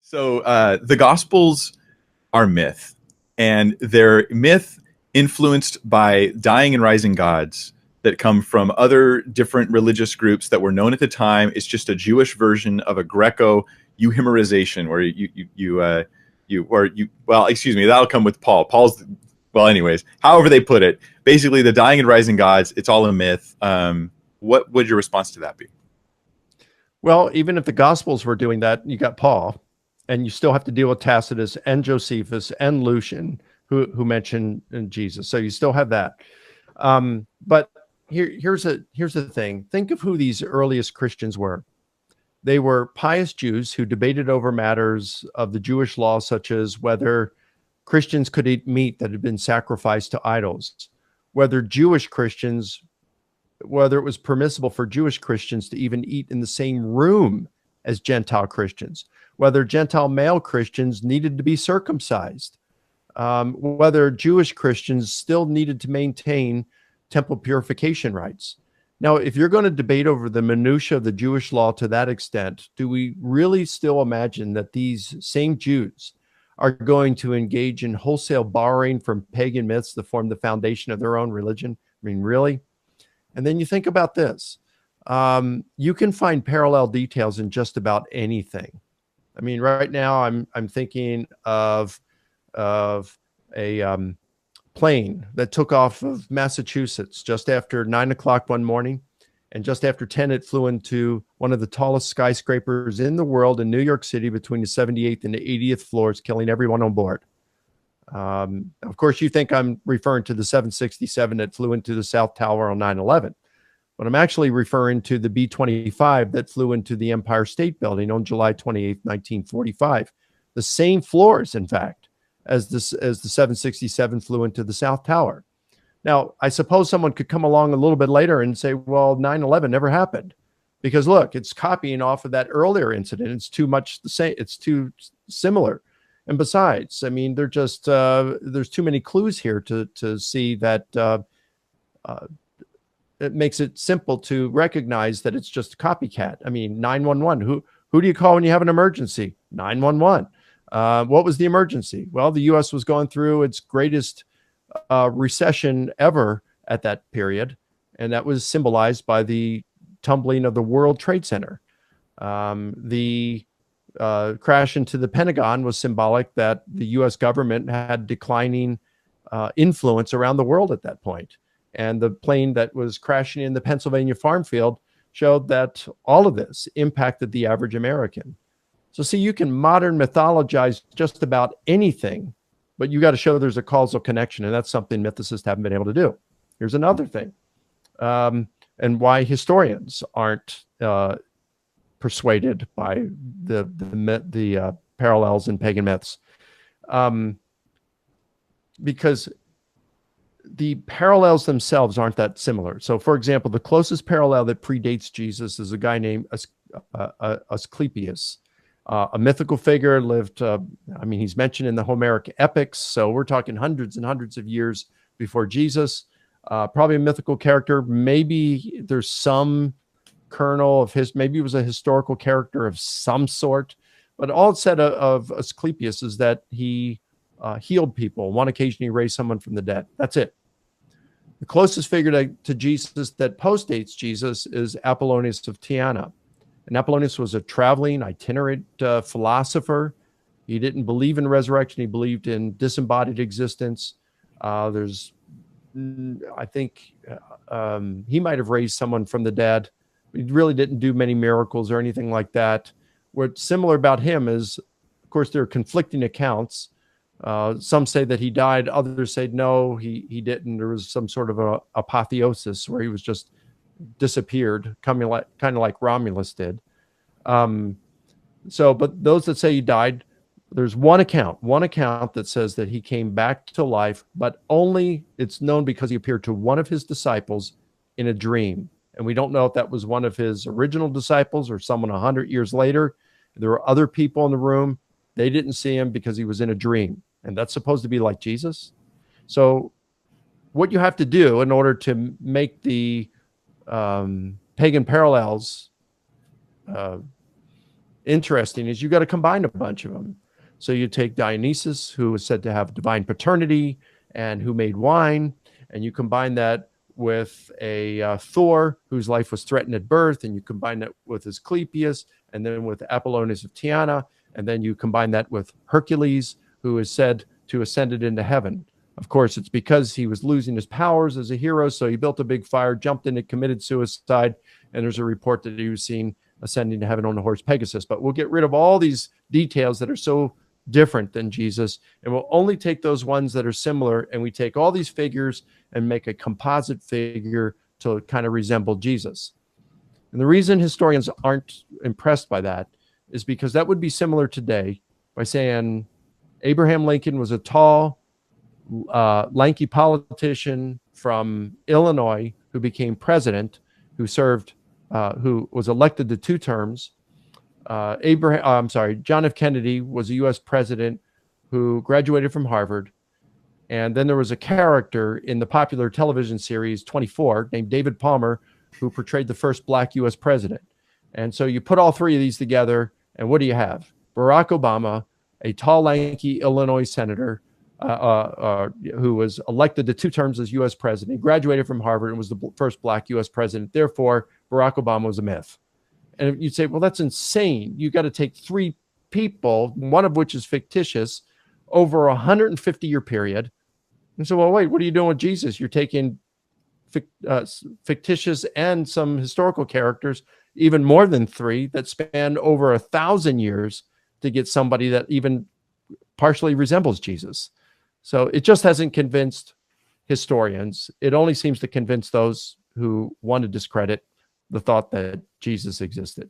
So the Gospels are myth, and they're myth influenced by dying and rising gods that come from other different religious groups that were known at the time. It's just a Jewish version of a Greco euhemerization, where well, excuse me, that'll come with Paul. Well, anyways, however they put it, basically the dying and rising gods, it's all a myth. What would your response to that be? Well, even if the Gospels were doing that, you got Paul, and you still have to deal with Tacitus and Josephus and Lucian, who mention Jesus. So you still have that. But here's the thing. Think of who these earliest Christians were. They were pious Jews who debated over matters of the Jewish law, such as whether Christians could eat meat that had been sacrificed to idols, whether whether it was permissible for Jewish Christians to even eat in the same room as Gentile Christians, whether Gentile male Christians needed to be circumcised, whether Jewish Christians still needed to maintain temple purification rites. Now, if you're going to debate over the minutiae of the Jewish law to that extent, do we really still imagine that these same Jews are going to engage in wholesale borrowing from pagan myths to form the foundation of their own religion? I mean, really? And then you think about this. You can find parallel details in just about anything. I mean, right now I'm thinking of a plane that took off of Massachusetts just after 9 o'clock one morning, and just after 10 it flew into one of the tallest skyscrapers in the world in New York City between the 78th and the 80th floors, killing everyone on board. Of course, you think I'm referring to the 767 that flew into the South Tower on 9/11, but I'm actually referring to the B-25 that flew into the Empire State Building on July 28th, 1945. The same floors, in fact, as the 767 flew into the South Tower. Now, I suppose someone could come along a little bit later and say, well, 9/11 never happened, because look, it's copying off of that earlier incident. It's too much the same. It's too similar. And besides, I mean, there's too many clues here to see that it makes it simple to recognize that it's just a copycat. I mean, 911. Who do you call when you have an emergency? 911. What was the emergency? Well, the U.S. was going through its greatest recession ever at that period, and that was symbolized by the tumbling of the World Trade Center. The crash into the Pentagon was symbolic that the U.S. government had declining influence around the world at that point. And the plane that was crashing in the Pennsylvania farm field showed that all of this impacted the average American. So see, you can modern mythologize just about anything, but you got to show there's a causal connection, and that's something mythicists haven't been able to do. Here's another thing, and why historians aren't persuaded by the parallels in pagan myths, because the parallels themselves aren't that similar. So, for example, the closest parallel that predates Jesus is a guy named Asclepius, a mythical figure, lived, I mean, he's mentioned in the Homeric epics, so we're talking hundreds and hundreds of years before Jesus. Probably a mythical character. Maybe there's some kernel of his, maybe he was a historical character of some sort, but all it said of Asclepius is that he healed people. On one occasion, he raised someone from the dead. That's it. The closest figure to Jesus that postdates Jesus is Apollonius of Tyana. And Apollonius was a traveling, itinerant philosopher. He didn't believe in resurrection. He believed in disembodied existence. I think he might have raised someone from the dead. He really didn't do many miracles or anything like that. What's similar about him is, of course, there are conflicting accounts. Some say that he died. Others say, no, he didn't. There was some sort of a apotheosis where he was just disappeared, kind of like Romulus did. But those that say he died, there's one account that says that he came back to life, but only it's known because he appeared to one of his disciples in a dream. And we don't know if that was one of his original disciples or someone 100 years later. There were other people in the room. They didn't see him because he was in a dream. And that's supposed to be like Jesus. So what you have to do in order to make the pagan parallels interesting is you got to combine a bunch of them. So you take Dionysus, who was said to have divine paternity and who made wine, and you combine that with a Thor, whose life was threatened at birth, and you combine that with Asclepius, and then with Apollonius of Tyana, and then you combine that with Hercules, who is said to ascended into heaven. Of course, it's because he was losing his powers as a hero, so he built a big fire, jumped in and committed suicide, and there's a report that he was seen ascending to heaven on the horse Pegasus. But we'll get rid of all these details that are so different than Jesus, and we'll only take those ones that are similar, and we take all these figures and make a composite figure to kind of resemble Jesus. And the reason historians aren't impressed by that is because that would be similar today by saying Abraham Lincoln was a tall, lanky politician from Illinois who became president, who served, who was elected to 2 terms. John F. Kennedy was a U.S. president who graduated from Harvard. And then there was a character in the popular television series 24 named David Palmer, who portrayed the first Black U.S. president. And so you put all 3 of these together, and what do you have? Barack Obama, a tall, lanky Illinois senator who was elected to 2 terms as U.S. president, graduated from Harvard, and was the first Black U.S. president. Therefore, Barack Obama was a myth. And you'd say, well, that's insane. You got to take 3 people, one of which is fictitious, over a 150-year period. And so, well, wait, what are you doing with Jesus? You're taking fictitious and some historical characters, even more than 3, that span over 1,000 years to get somebody that even partially resembles Jesus. So it just hasn't convinced historians. It only seems to convince those who want to discredit the thought that Jesus existed.